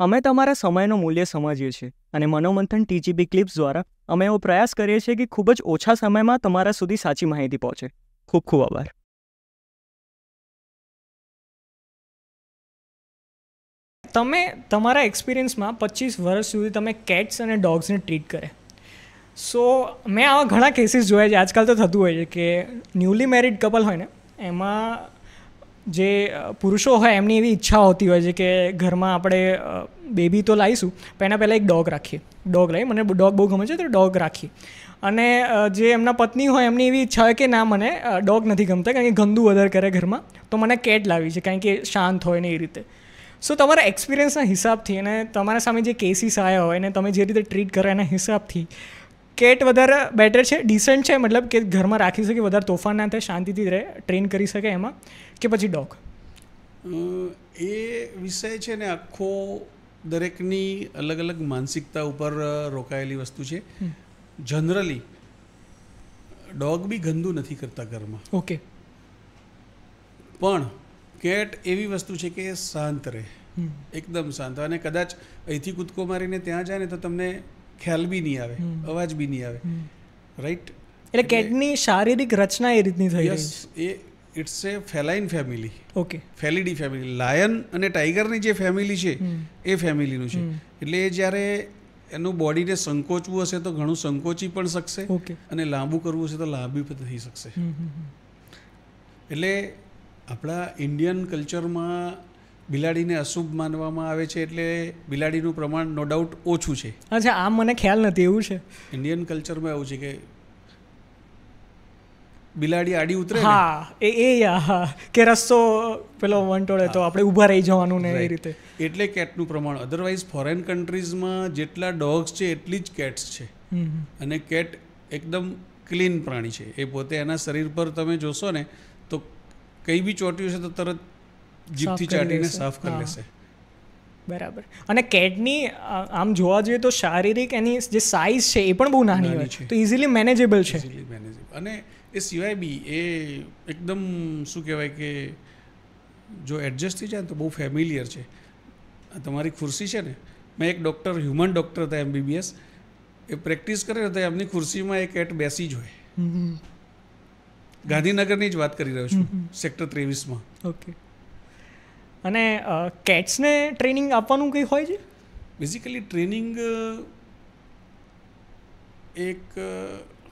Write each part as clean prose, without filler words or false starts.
અમે તમારા સમયનું મૂલ્ય સમજીએ છીએ અને મનોમંથન ટીજીબી ક્લિપ્સ દ્વારા અમે એવો પ્રયાસ કરીએ છીએ કે ખૂબ જ ઓછા સમયમાં તમારા સુધી સાચી માહિતી પહોંચે. ખૂબ ખૂબ આભાર. તમે તમારા એક્સપિરિયન્સમાં 25 વર્ષ સુધી તમે કેટ્સ અને ડોગ્સને ટ્રીટ કરે. સો મેં આવા ઘણા કેસીસ જોયા છે. આજકાલ તો થતું હોય છે કે ન્યૂલી મેરિડ કપલ હોય ને એમાં જે પુરુષો હોય એમની એવી ઈચ્છા હોતી હોય છે કે ઘરમાં આપણે બેબી તો લાવીશું પણ એના પહેલાં એક ડોગ રાખીએ. ડોગ લાવી, મને ડોગ બહુ ગમે છે તો ડોગ રાખીએ. અને જે એમના પત્ની હોય એમની એવી ઈચ્છા હોય કે ના, મને ડોગ નથી ગમતા કારણ કે ગંદુ વધારે કરે ઘરમાં, તો મને કેટ લાવી છે કારણ કે શાંત હોય ને એ રીતે. સો તમારા એક્સપિરિયન્સના હિસાબથી અને તમારા સામે જે કેસીસ આવ્યા હોય અને તમે જે રીતે ટ્રીટ કરો એના હિસાબથી કેટ વધારે બેટર છે, ડિસન્ટ છે, મતલબ કે ઘરમાં રાખી શકે, વધારે તોફાન ના થાય, શાંતિથી રહે, ટ્રેન કરી શકે એમાં, કે પછી ડોગ? એ વિષય છે ને આખો દરેકની અલગ અલગ માનસિકતા ઉપર રોકાયેલી વસ્તુ છે. જનરલી ડોગ બી ગંદુ નથી કરતા ઘરમાં. ઓકે. પણ કેટ એવી વસ્તુ છે કે શાંત રહે, એકદમ શાંત. અને કદાચ અહીંથી કૂદકો મારીને ત્યાં જાય ને તો તમને ખ્યાલ બી નહીં આવે, અવાજ બી નહીં આવે. રાઈટ? એટલે કેટની શારીરિક રચના એ રીતની થઈ રહી છે. It's a feline family. Okay. Felidae family. Lion અને ટાઈગરની જે ફેમિલી છે એ ફેમિલીનું છે. એટલે એ જ્યારે એનું બોડીને સંકોચવું હશે તો ઘણું સંકોચી પણ શકશે, અને લાંબુ કરવું હશે તો લાંબી પણ થઈ શકશે. એટલે આપણા ઇન્ડિયન કલ્ચરમાં બિલાડીને અશુભ માનવામાં આવે છે, એટલે બિલાડીનું પ્રમાણ નો ડાઉટ ઓછું છે. અચ્છા, આમ મને ખ્યાલ નથી. એવું છે ઇન્ડિયન કલ્ચરમાં? એવું છે કે બિલાડી આડી ઉતરે, હા, કે રસ્તો પેલો વંટોળે તો આપણે ઊભા રહી જવાનું ને એ રીતે, એટલે કેટનું પ્રમાણ. અધરવાઇઝ ફોરેન કન્ટ્રીઝમાં જેટલા ડોગ્સ છે એટલી જ કેટ્સ છે. અને કેટ એકદમ ક્લીન પ્રાણી છે. એ પોતે એના શરીર પર તમે જોશો ને તો કંઈ બી ચોટ્યું છે તો તરત જીભથી ચાટીને સાફ કરી લેશે. બરાબર. અને કેટની આમ જોવા જોઈએ તો શારીરિક એની જે સાઇઝ છે એ પણ બહુ નાની હોય છે, તો ઇઝીલી મેનેજેબલ છે. અને એ સિવાય બી એ એકદમ શું કહેવાય કે જો એડજસ્ટ થઈ જાય ને તો બહુ ફેમિલિયર છે. તમારી ખુરશી છે ને, મેં એક ડૉક્ટર, હ્યુમન ડૉક્ટર હતા, MBBS, એ પ્રેક્ટિસ કરે તો એમની ખુરશીમાં એ કેટ બેસી જ હોય. ગાંધીનગરની જ વાત કરી રહ્યો છું, સેક્ટર 23માં. ઓકે. અને કેટ્સને ટ્રેનિંગ આપવાનું કંઈ હોય છે? બેઝિકલી ટ્રેનિંગ એક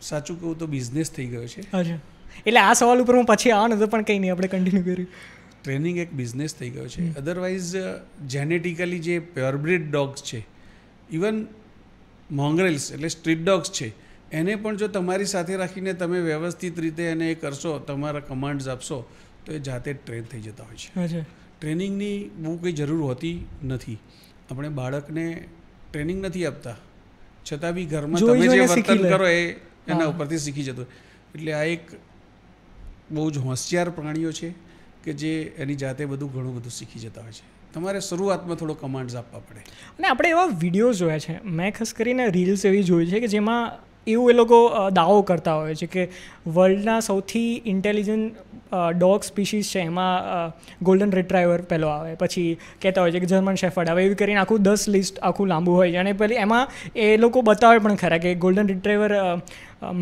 સાચું કહું તો બિઝનેસ થઈ ગયો છે. અચ્છા, એટલે આ સવાલ ઉપર હું પછી આવવાનો હતો પણ કંઈ નહીં, આપણે કન્ટિન્યુ કર્યું. ટ્રેનિંગ એક બિઝનેસ થઈ ગયો છે. અધરવાઇઝ જેનેટિકલી જે પ્યોરબ્રીડ ડોગ્સ છે, ઇવન મોંગરેલ્સ એટલે સ્ટ્રીટ ડોગ્સ છે, એને પણ જો તમારી સાથે રાખીને તમે વ્યવસ્થિત રીતે એને એ કરશો, તમારા કમાન્ડ્સ આપશો, તો એ જાતે જ ટ્રેન થઈ જતા હોય છે. ટ્રેનિંગની બહુ કંઈ જરૂર હોતી નથી. આપણે બાળકને ટ્રેનિંગ નથી આપતા, છતાં બી ઘરમાં તમે જે વર્તન કરો એ એના ઉપરથી શીખી જતું. એટલે આ એક બહુ જ હોશિયાર પ્રાણીઓ છે કે જે એની જાતે બધું ઘણું બધું શીખી જતા હોય છે. તમારે શરૂઆતમાં થોડો કમાન્ડ્સ આપવા પડે. અને આપણે એવા વિડીયોઝ જોયા છે, મેં ખાસ કરીને રીલ્સ એવી જોઈ છે કે જેમાં એવું એ લોકો દાવો કરતા હોય છે કે વર્લ્ડના સૌથી ઇન્ટેલિજન્ટ ડોગ સ્પીસીસ છે એમાં ગોલ્ડન રિટ્રાઈવર પહેલો આવે, પછી કહેતા હોય છે કે જર્મન શેફર્ડ આવે, એવી કરીને આખું 10 લિસ્ટ આખું લાંબુ હોય છે. અને પેલી એમાં એ લોકો બતાવે પણ ખરા કે ગોલ્ડન રિટ્રાઈવર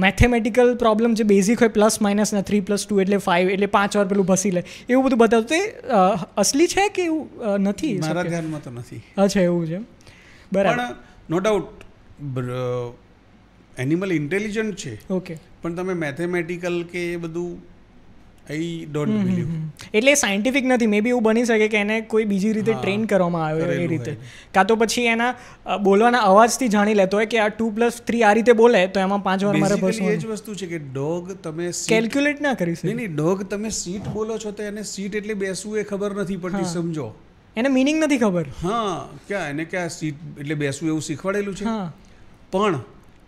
મેથેમેટિકલ પ્રોબ્લેમ જે બેઝિક હોય +- 3+2 એટલે 5 એટલે 5 વાર પેલું ભસી લે, એવું બધું બતાવતું. તે અસલી છે કે એવું નથી? મારા ધ્યાનમાં તો નથી. અચ્છા, એવું છે. બરાબર. નો ડાઉટ એનિમલ ઇન્ટેલિજન્ટ છે. ઓકે. પણ તમે મેથેમેટિકલ કે એ બધું આઈ ડોન્ટ બિલીવ. એટલે સાયન્ટિફિક નથી. મે બી એવું બની શકે કે એને કોઈ બીજી રીતે ટ્રેન કરવામાં આવ્યો એ રીતે, કાં તો પછી એના બોલવાના અવાજથી જાણી લેતો હોય કે આ 2+3 આ રીતે બોલે તો એમાં 5 વાર મારે બસ. એ જ વસ્તુ છે કે ડોગ તમે કેલ્ક્યુલેટ ના કરી શકે. નહીં, ડોગ તમે સીટ બોલો છો તો એને સીટ એટલે બેસવું એ ખબર નથી પડતી, સમજો. એને મિનિંગ નથી ખબર. હા, ક્યાં એને ક્યાં સીટ એટલે બેસવું એવું શીખવાડેલું છે. પણ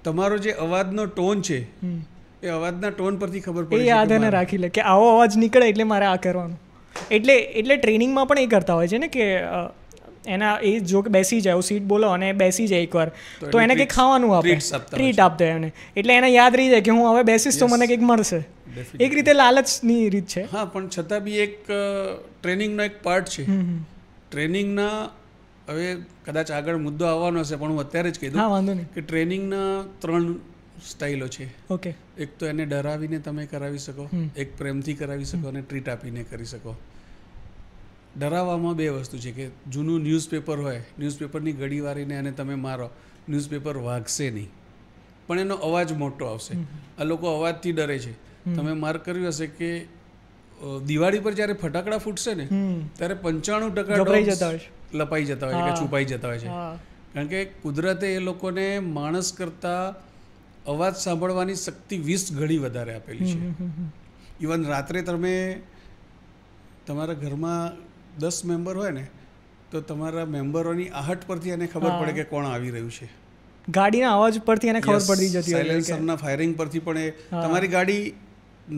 તમારો જે અવાજનો ટોન છે એ અવાજના ટોન પરથી ખબર પડે છે. એ યાદ એને રાખી લે કે આવો અવાજ નીકળે એટલે મારે આ કરવાનું. એટલે ટ્રેનિંગમાં પણ એ કરતા હોય છે ને કે એના એ જો કે બેસી જાય, સીટ બોલો અને બેસી જાય એકવાર, તો એને કંઈક ખાવાનું આપે, ટ્રીટ આપતા એને, એટલે એને યાદ રહી જાય કે હું હવે બેસીશ તો મને કંઈક મળશે. એક રીતે લાલચની રીત છે. હા, પણ છતાં બી એક ટ્રેનિંગનો એક પાર્ટ છે. ટ્રેનિંગના હવે કદાચ આગળ મુદ્દો આવવાનો હશે પણ હું અત્યારે જ કહી હા, દઉં વાંધો નહીં. કે ટ્રેનિંગના 3 સ્ટાઇલો છે. ઓકે. એક તો એને ડરાવીને તમે કરાવી શકો, એક પ્રેમથી કરાવી શકો અને ટ્રીટ આપીને કરી શકો. ડરાવવામાં 2 વસ્તુ છે કે જૂનું ન્યૂઝપેપર હોય, ન્યૂઝપેપરની ગળી વારીને અને તમે મારો, ન્યૂઝપેપર વાગશે નહીં પણ એનો અવાજ મોટો આવશે. આ લોકો અવાજથી ડરે છે. તમે માર્ક કર્યું હશે કે દિવાળી પર જ્યારે ફટાકડા ફૂટશે ને ત્યારે 95% લપાઈ જતા હોય છે કે છુપાઈ જતા હોય છે. કારણ કે કુદરતે એ લોકોને માણસ કરતાં અવાજ સાંભળવાની શક્તિ 20 ગણી વધારે આપેલી છે. ઇવન રાત્રે તમે તમારા ઘરમાં 10 મેમ્બર હોય ને તો તમારા મેમ્બરોની આહટ પરથી એને ખબર પડે કે કોણ આવી રહ્યું છે. ગાડીના અવાજ પરથી એને ખબર પડી જતી હોય. સાયલેન્સરના ફાયરિંગ પરથી પણ એ તમારી ગાડી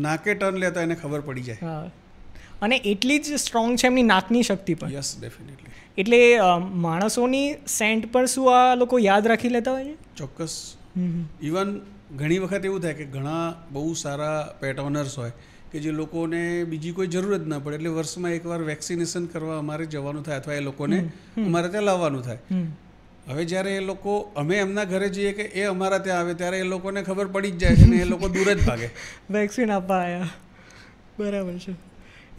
નાકે ટર્ન લેતા એને ખબર પડી જાય. અને એટલી જ સ્ટ્રોંગ છે એમની નાકની શક્તિ પણ. Yes, definitely. એટલે માણસોની સેન્ટ પર શું આ લોકો યાદ રાખી લેતા હોય છે? ચોક્કસ. ઇવન ઘણી વખત એવું થાય કે ઘણા બહુ સારા પેટ ઓનર્સ હોય કે જે લોકોને બીજી કોઈ જરૂર જ ના પડે એટલે વર્ષમાં એકવાર વેક્સિનેશન કરવા અમારે જવાનું થાય અથવા એ લોકોને અમારે ત્યાં લાવવાનું થાય. હવે જ્યારે એ લોકો અમે એમના ઘરે જઈએ કે એ અમારા ત્યાં આવે ત્યારે એ લોકોને ખબર પડી જ જાય છે ને એ લોકો દૂર જ ભાગે. વેક્સિન આપવા આવ્યા. બરાબર છે.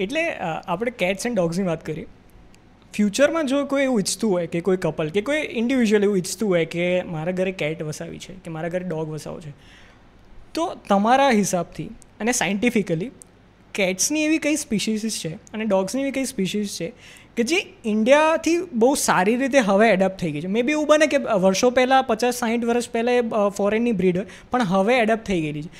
એટલે આપણે કેટ્સ એન્ડ ડોગ્સની વાત કરીએ. ફ્યુચરમાં જો કોઈ એવું ઈચ્છતું હોય કે કોઈ કપલ કે કોઈ ઇન્ડિવિજ્યુઅલ એવું ઈચ્છતું હોય કે મારા ઘરે કેટ વસાવી છે કે મારા ઘરે ડોગ વસાવો છે, તો તમારા હિસાબથી અને સાયન્ટિફિકલી કેટ્સની એવી કઈ સ્પીશીસ છે અને ડોગ્સની એવી કઈ સ્પીશીસ છે કે જે ઇન્ડિયાથી બહુ સારી રીતે હવે એડપ્ટ થઈ ગઈ છે? મે બી એવું બને કે વર્ષો પહેલાં 50-60 વર્ષ પહેલાં એ ફોરેનની બ્રીડ હોય પણ હવે એડપ્ટ થઈ ગયેલી છે.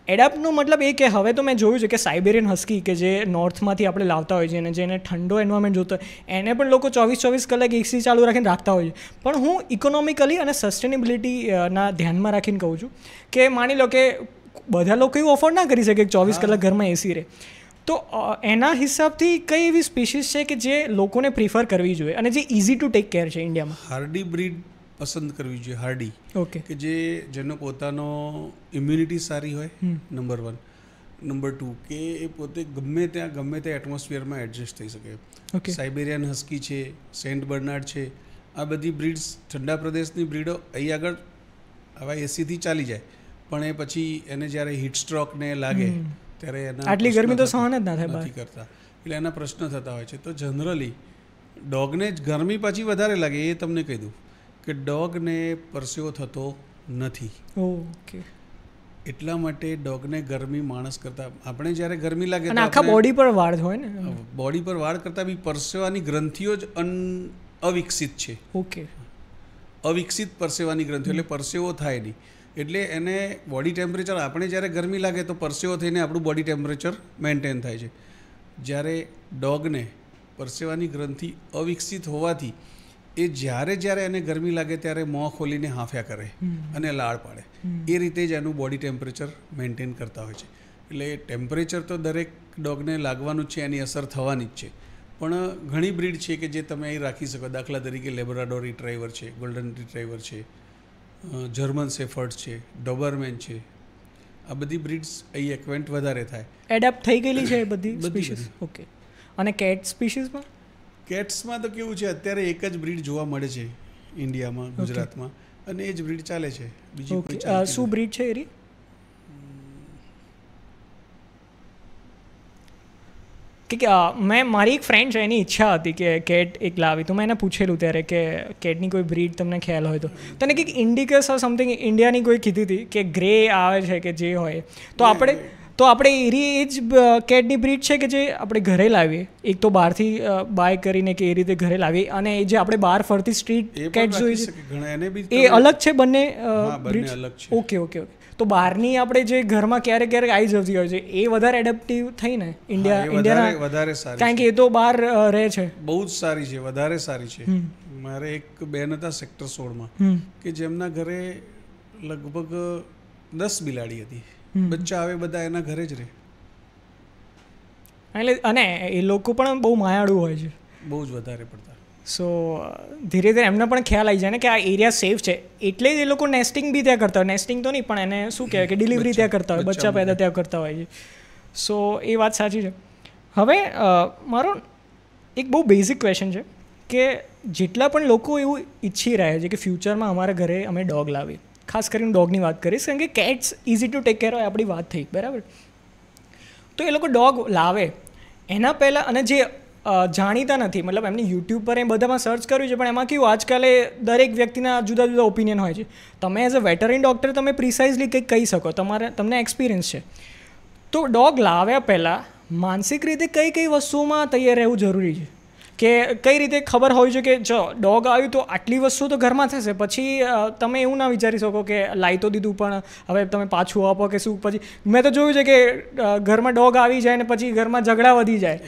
એડપ્ટનો મતલબ એ કે હવે તો મેં જોયું છે કે સાઇબેરિયન હસ્કી કે જે નોર્થમાંથી આપણે લાવતા હોય છે અને જેને ઠંડો એન્વાયરમેન્ટ જોતો હોય એને પણ લોકો 24 કલાક એસી ચાલુ રાખીને રાખતા હોય છે. પણ હું ઇકોનોમિકલી અને સસ્ટેનેબિલિટીના ધ્યાનમાં રાખીને કહું છું કે માની લો કે બધા લોકો એવું અફોર્ડ ના કરી શકે 24 કલાક ઘરમાં એસી રહે. તો એના હિસાબથી કઈ એવી સ્પીશીસ છે કે જે લોકોને પ્રિફર કરવી જોઈએ અને જે ઇઝી ટુ ટેક કેર છે ઇન્ડિયામાં? હાર્ડી બ્રીડ પસંદ કરવી જોઈએ. હાર્ડી. ઓકે. કે જેનો પોતાનો ઇમ્યુનિટી સારી હોય, નંબર 1. નંબર 2 કે એ પોતે ગમે તે એટમોસ્ફિયરમાં એડજસ્ટ થઈ શકે. ઓકે. સાઇબેરિયન હસ્કી છે, સેન્ટ બર્નાર્ડ છે, આ બધી બ્રીડ્સ ઠંડા પ્રદેશની બ્રીડો અહીં આગળ આવા એસીથી ચાલી જાય પણ એ પછી એને જ્યારે હીટ સ્ટ્રોક ને લાગે ત્યારે એના આટલી ગરમી તો સહન જ ના થાય નથી કરતા એટલે એના પ્રશ્ન થતા હોય છે. તો જનરલી ડોગને જ ગરમી પછી વધારે લાગે એ તમને કહી દઉં કે ડોગને પરસેવો થતો નથી. ઓકે. એટલા માટે ડોગને ગરમી માણસ કરતાં આપણે જ્યારે ગરમી લાગે અને આખા બોડી પર વાળ હોય ને, બોડી પર વાળ કરતાં બી પરસેવાની ગ્રંથિઓ જ અવિકસિત છે. ઓકે. અવિકસિત પરસેવાની ગ્રંથિઓ એટલે પરસેવો થાય નહીં. એટલે એને બોડી ટેમ્પરેચર આપણે જ્યારે ગરમી લાગે તો પરસેવો થઈને આપણું બોડી ટેમ્પરેચર મેન્ટેન થાય છે. જ્યારે ડોગને પરસેવાની ગ્રંથિ અવિકસિત હોવાથી એ જ્યારે એને ગરમી લાગે ત્યારે મોં ખોલીને હાંફ્યા કરે અને લાળ પાડે. એ રીતે જ એનું બોડી ટેમ્પરેચર મેન્ટેન કરતા હોય છે. એટલે ટેમ્પરેચર તો દરેક ડોગને લાગવાનું જ છે, એની અસર થવાની જ છે. પણ ઘણી બ્રીડ છે કે જે તમે અહીં રાખી શકો. દાખલા તરીકે લેબ્રાડોર રિટ્રાઈવર છે, ગોલ્ડન રિટ્રાઈવર છે, જર્મન શેફર્ડ છે, ડોબરમેન છે. આ બધી બ્રીડ્સ અહીં એક્વેન્ટ વધારે થાય. એડપ્ટ થઈ ગયેલી છે એ બધી સ્પીશીસ. ઓકે. અને કેટ સ્પીશીસમાં? કેટ્સમાં તો કેવું છે અત્યારે એક જ બ્રીડ જોવા મળે છે ઇન્ડિયામાં, ગુજરાતમાં, અને એ જ બ્રીડ ચાલે છે. બીજી કોઈ ચાલતી શું બ્રીડ છે એરી? કે મેં મારી એક ફ્રેન્ડ છે એની ઈચ્છા હતી કે કેટ એક લાવી, તો મેં એને પૂછેલું ત્યારે કે કેટની કોઈ બ્રીડ તમને ખ્યાલ હોય તો તને કંઈક ઇન્ડિકસ ઓર સમથિંગ ઇન્ડિયાની કોઈ કીધી હતી કે ગ્રે આવે છે કે જે હોય તો આપણે એરી એ જ કેટની બ્રીડ છે કે જે આપણે ઘરે લાવીએ, એક તો બહારથી બાય કરીને કે એ રીતે ઘરે લાવીએ અને એ જે આપણે બહાર ફરતી સ્ટ્રીટ કેટ જોઈ છે એ અલગ છે બંને બ્રીડ? Okay okay okay. તો બહારની આપણે જે ઘરમાં ક્યારેક આવી જતી હોય છે એ વધારે એડપ્ટિવ થઈને ઇન્ડિયાના વધારે સારી, કારણ કે એ તો બહાર રહે છે. બહુ જ સારી છે, વધારે સારી છે. મારે એક બેન હતા સેક્ટર 16માં કે જેમના ઘરે લગભગ 10 બિલાડી હતી. બચ્ચા આવે બધા એના ઘરે જ રહે. એટલે અને એ લોકો પણ બહુ માયાળુ હોય છે, બહુ જ વધારે પડતા. સો ધીરે ધીરે એમને પણ ખ્યાલ આવી જાય ને કે આ એરિયા સેફ છે, એટલે જ એ લોકો નેસ્ટિંગ બી ત્યાં કરતા હોય. નેસ્ટિંગ તો નહીં પણ એને શું કહેવાય કે ડિલિવરી ત્યાં કરતા હોય, બચ્ચા પેદા ત્યાં કરતા હોય છે. સો એ વાત સાચી છે. હવે મારો એક બહુ બેઝિક ક્વેશ્ચન છે કે જેટલા પણ લોકો એવું ઈચ્છી રહ્યા છે કે ફ્યુચરમાં અમારા ઘરે અમે ડોગ લાવીએ, ખાસ કરીને ડોગની વાત કરીશ, કારણ કે cats easy to take care હોય, આપણી વાત થઈ બરાબર. તો એ લોકો ડોગ લાવે એના પહેલાં, અને જે જાણીતા નથી, મતલબ એમને યુટ્યુબ પર એ બધામાં સર્ચ કર્યું છે, પણ એમાં કેવું આજકાલે દરેક વ્યક્તિના જુદા જુદા ઓપિનિયન હોય છે. તમે એઝ અ વેટરન ડૉક્ટર તમે પ્રિસાઇઝલી કંઈક કહી શકો, તમને એક્સપિરિયન્સ છે. તો ડોગ લાવ્યા પહેલાં માનસિક રીતે કઈ કઈ વસ્તુઓમાં તૈયાર રહેવું જરૂરી છે, કે કઈ રીતે ખબર હોવી જોઈએ કે જો ડોગ આવ્યું તો આટલી વસ્તુ તો ઘરમાં થશે, પછી તમે એવું ના વિચારી શકો કે લાવી તો દીધું પણ હવે તમે પાછું આપો કે શું. પછી મેં તો જોયું છે કે ઘરમાં ડોગ આવી જાય ને પછી ઘરમાં ઝઘડા વધી જાય,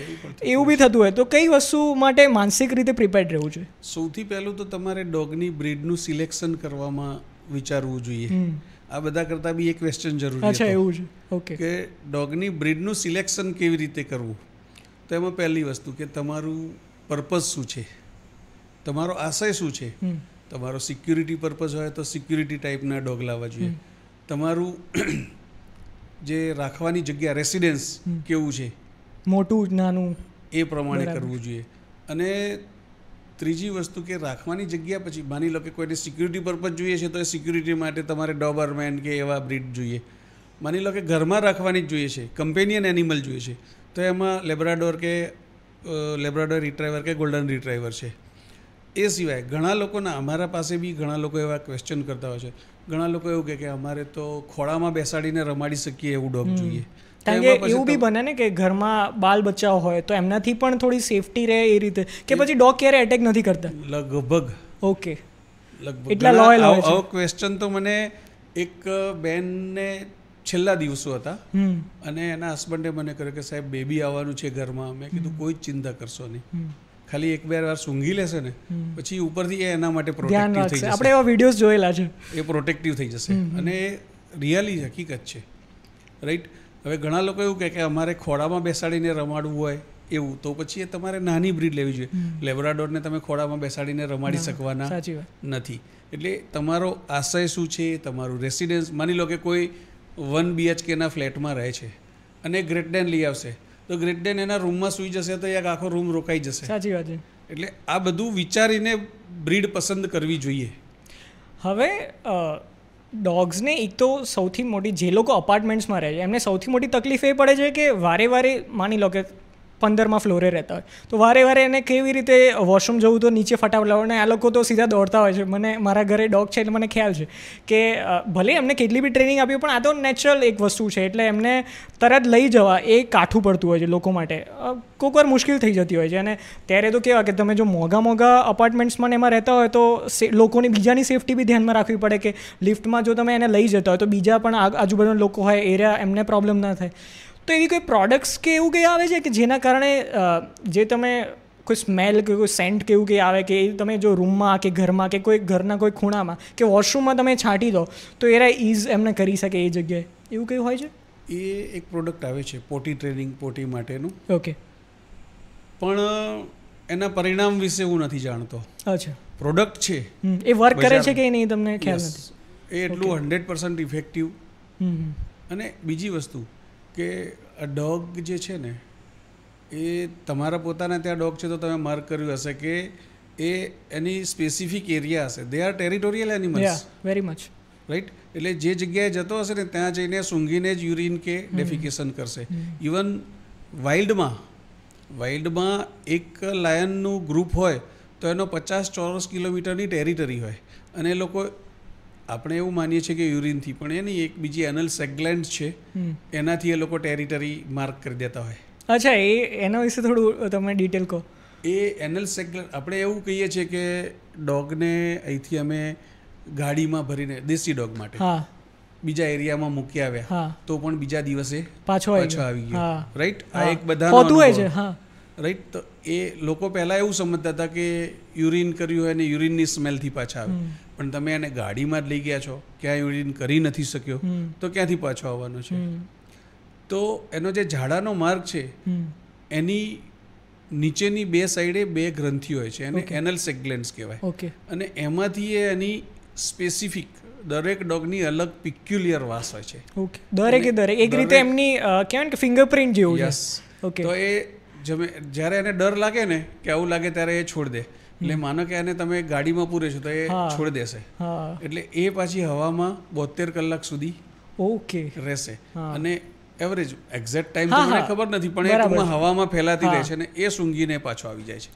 એવું બી થતું હોય. તો કઈ વસ્તુ માટે માનસિક રીતે પ્રિપેર્ડ રહેવું જોઈએ? સૌથી પહેલું તો તમારે ડોગની બ્રીડનું સિલેક્શન કરવામાં વિચારવું જોઈએ. આ બધા કરતાં બી એક ક્વેશ્ચન જરૂરી છે. એવું છે, ઓકે, કે ડોગની બ્રીડનું સિલેક્શન કેવી રીતે કરવું. તો એમાં પહેલી વસ્તુ કે તમારું પર્પઝ શું છે, તમારો આશય શું છે. તમારો સિક્યુરિટી પર્પઝ હોય તો સિક્યુરિટી ટાઈપના ડોગ લાવવા જોઈએ. તમારું જે રાખવાની જગ્યા રેસિડેન્સ કેવું છે, મોટું નાનું, એ પ્રમાણે કરવું જોઈએ. અને ત્રીજી વસ્તુ કે રાખવાની જગ્યા, પછી માની લો કે કોઈને સિક્યુરિટી પર્પઝ જોઈએ છે તો એ સિક્યુરિટી માટે તમારે ડોબરમેન કે એવા બ્રીડ જોઈએ. માની લો કે ઘરમાં રાખવાની જ જોઈએ છે, કમ્પેનિયન એનિમલ જોઈએ છે, તો એમાં લેબ્રાડોર કે લેબ્રાડોર રિટ્રાઈવર કે ગોલ્ડન રિટ્રાઈવર છે. એ સિવાય ઘણા લોકોના, અમારા પાસે બી ઘણા લોકો એવા ક્વેશ્ચન કરતા હોય છે. ઘણા લોકો એવું કે અમારે તો ખોળામાં બેસાડીને રમાડી શકીએ એવું ડોગ જોઈએ. કારણ કે એવું બી બને ને કે ઘરમાં બાલ બચ્ચાઓ હોય તો એમનાથી પણ થોડી સેફટી રહે એ રીતે, કે પછી ડોગ ક્યારે એટેક નથી કરતા? લગભગ. ઓકે, એટલા લોયલ હોય છે. આવો ક્વેશ્ચન તો મને એક બેનને છેલ્લા દિવસો હતા અને એના હસબન્ડે મને કર્યો કે સાહેબ બેબી આવવાનું છે ઘરમાં. મેં કીધું કોઈ જ ચિંતા કરશો નહીં, ખાલી એક બે વાર સૂંઘી લેશે ને પછી ઉપરથી એ એના માટે પ્રોટેક્ટિવ થઈ જશે. આપણે એવા વિડીયોઝ જોયેલા છે. એ પ્રોટેક્ટિવ થઈ જશે અને રિયલી હકીકત છે, રાઈટ. હવે ઘણા લોકો એવું કહે કે અમારે ખોળામાં બેસાડીને રમાડવું હોય એવું, તો પછી એ તમારે નાની બ્રીડ લેવી જોઈએ. લેબ્રાડોરને તમે ખોળામાં બેસાડીને રમાડી શકવાના નથી. એટલે તમારો આશય શું છે, તમારું રેસિડેન્સ. માની લો કે કોઈ 1 BHKના ફ્લેટમાં રહે છે અને ગ્રેટ ડેન લઈ આવશે, તો ગ્રેટ ડેન એના રૂમમાં સૂઈ જશે તો એક આખો રૂમ રોકાઈ જશે. સાચી વાત છે. એટલે આ બધું વિચારીને બ્રીડ પસંદ કરવી જોઈએ. હવે ડોગ્સને એક તો સૌથી મોટી, જે લોકો અપાર્ટમેન્ટ્સમાં રહે છે એમને સૌથી મોટી તકલીફ એ પડે છે કે વારે વારે, માની લો કે 15મા ફ્લોરે રહેતા હોય તો વારે વારે એને કેવી રીતે વોશરૂમ જવું તો નીચે ફટાફટ લાવવાનું, આ લોકો તો સીધા દોડતા હોય છે. મને મારા ઘરે ડોગ છે એટલે મને ખ્યાલ છે કે ભલે એમને કેટલી બી ટ્રેનિંગ આપી પણ આ તો નેચરલ એક વસ્તુ છે, એટલે એમને તરત લઈ જવા એ કાઠું પડતું હોય છે લોકો માટે, કોઈક વાર મુશ્કેલ થઈ જતી હોય છે. અને ત્યારે તો કેવા કે તમે જો મોંઘા અપાર્ટમેન્ટ્સમાં એમાં રહેતા હોય તો લોકોની બીજાની સેફટી બી ધ્યાનમાં રાખવી પડે, કે લિફ્ટમાં જો તમે એને લઈ જતા હોય તો બીજા પણ આજુબાજુના લોકો હોય એરિયા એમને પ્રોબ્લેમ ના થાય. તો એવી કોઈ પ્રોડક્ટ્સ કે એવું કંઈ આવે છે કે જેના કારણે જે તમે કોઈ સ્મેલ કે કોઈ સેન્ટ કે એવું કંઈ આવે કે તમે જો રૂમમાં કે ઘરમાં કે કોઈ ઘરના કોઈ ખૂણામાં કે વોશરૂમમાં તમે છાંટી દો તો એરા ઇઝ એમને કરી શકે એ જગ્યાએ, એવું કંઈ હોય છે? એ એક પ્રોડક્ટ આવે છે પોટી ટ્રેનિંગ, પોટી માટેનું. ઓકે, પણ એના પરિણામ વિશે હું નથી જાણતો. અચ્છા, પ્રોડક્ટ છે એ વર્ક કરે છે કે નહીં તમને ખ્યાલ નથી? એ એટલું 100% ઇફેક્ટિવ. અને બીજી વસ્તુ કે આ ડોગ જે છે ને એ તમારા પોતાના ત્યાં ડોગ છે તો તમે માર્ક કર્યું હશે કે એ એની સ્પેસિફિક એરિયા હશે. They are territorial animals, very much, right. એટલે જે જગ્યાએ જતો હશે ને ત્યાં જઈને સૂંઘીને જ યુરિન કે ડેફિકેશન કરશે. ઇવન વાઇલ્ડમાં એક લાયનનું ગ્રુપ હોય તો એનો 50 ચોરસ કિલોમીટરની ટેરિટરી હોય અને એ લોકો, આપણે એવું માનીએ છીએ કે યુરિનથી, પણ એની એક બીજી એનલ સેગ્લેન્ડ છે એનાથી એ લોકો ટેરિટરી માર્ક કરી દેતા હોય. અચ્છા, એના વિશે થોડું તમે ડિટેલ કહો. એ એનલ સેગ્લેન્ડ, આપણે એવું કહીએ છીએ કે ડોગને અહીંથી અમે ગાડીમાં ભરીને દેશી ડોગ માટે બીજા એરિયામાં મૂકી આવ્યા તો પણ બીજા દિવસે પાછો આવી ગયો, રાઈટ. આ એક બધાનો હોય છે, રાઈટ. તો એ લોકો પહેલાં એવું સમજતા હતા કે યુરિન કર્યું હોય ને યુરિનની સ્મેલથી પાછા આવે, પણ તમે એને ગાડીમાં જ લઈ ગયા છો, ક્યાં યુરિન કરી નથી શક્યો તો ક્યાંથી પાછો આવવાનો છે? તો એનો જે ઝાડાનો માર્ગ છે એની નીચેની બે સાઈડે 2 ગ્રંથિ હોય છે, એને એનલ સેગ્લેન્ડ્સ કહેવાય. અને એમાંથી એની સ્પેસિફિક દરેક ડોગની અલગ પિક્યુલિયર વાસ હોય છે. દરેક એક રીતે એમની કહેવાય કે ફિંગરપ્રિન્ટ જેવું. યસ. તો એ જ્યારે એને ડર લાગે ને કે આવું લાગે ત્યારે એ છોડ દે, એટલે માનો કે આને તમે ગાડીમાં પૂરે છો તો એ છોડી દેશે, એટલે એ પાછી હવામાં 72 કલાક સુધી ઓકે રહેશે. અને એવરેજ એક્ઝેક્ટ ટાઈમ તો મને ખબર નથી, પણ એ ટૂંકમાં હવામાં ફેલાતી રહે છે અને એ સૂંઘીને પાછો આવી જાય છે.